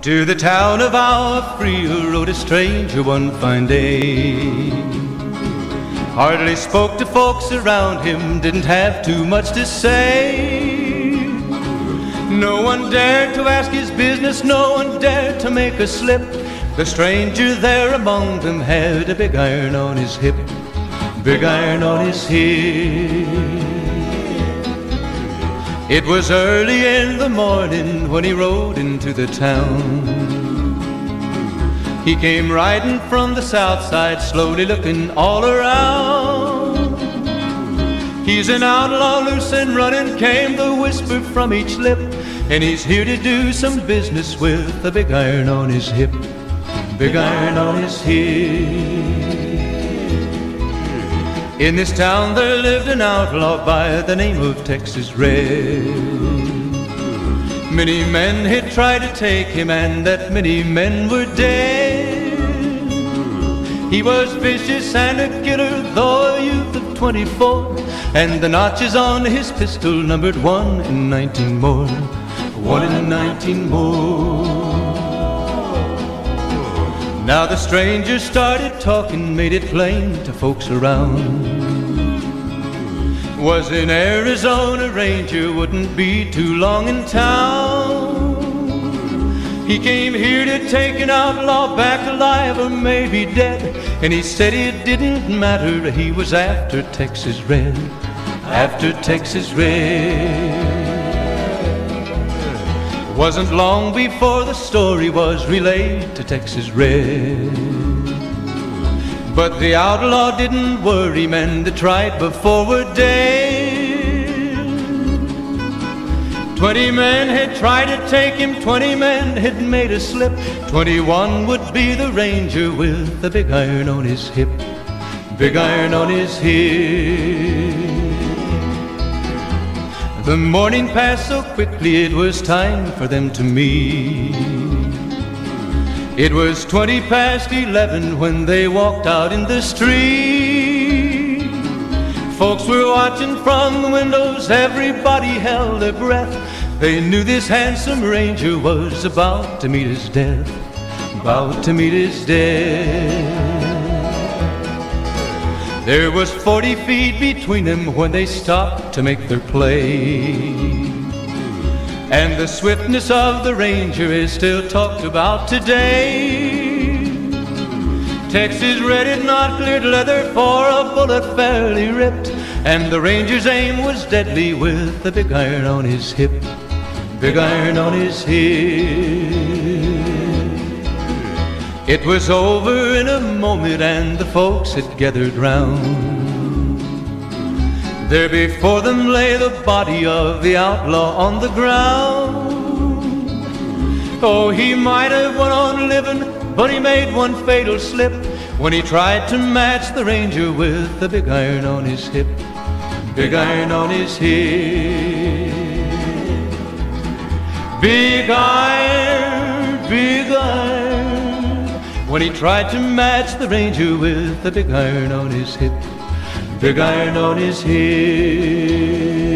To the town of our Frio rode a stranger one fine day. Hardly spoke to folks around him, didn't have too much to say. No one dared to ask his business, no one dared to make a slip. The stranger there among them had a big iron on his hip, big iron on his hip. It was early in the morning when he rode into the town. He came riding from the south side, slowly looking all around. He's an outlaw, loose and running, came the whisper from each lip, and he's here to do some business with a big iron on his hip, big iron on his hip. In this town there lived an outlaw by the name of Texas Red. Many men had tried to take him, and that many men were dead. He was vicious and a killer, though a youth of 24, and the notches on his pistol numbered 1 in 19 more, 1 in 19 more. Now the stranger started talking, made it plain to folks around. Was an Arizona Ranger, wouldn't be too long in town. He came here to take an outlaw back alive or maybe dead, and he said it didn't matter, he was after Texas Red, after Texas Red. Wasn't long before the story was relayed to Texas Red. But the outlaw didn't worry, men that tried before were dead. 20 men had tried to take him, 20 men had made a slip. 21 would be the Ranger with the big iron on his hip, big iron on his hip. The morning passed so quickly, it was time for them to meet. It was 20 past 11 when they walked out in the street. Folks were watching from the windows, everybody held their breath. They knew this handsome Ranger was about to meet his death, about to meet his death. There was 40 feet between them when they stopped to make their play. And the swiftness of the Ranger is still talked about today. Texas Red had not cleared leather for a bullet fairly ripped, and the Ranger's aim was deadly with the big iron on his hip, big iron on his hip. It was over in a moment and the folks had gathered round. There before them lay the body of the outlaw on the ground. Oh, he might have went on living, but he made one fatal slip when he tried to match the Ranger with the big iron on his hip, big iron on his hip. Big iron, big iron, when he tried to match the Ranger with the big iron on his hip, big iron on his hip.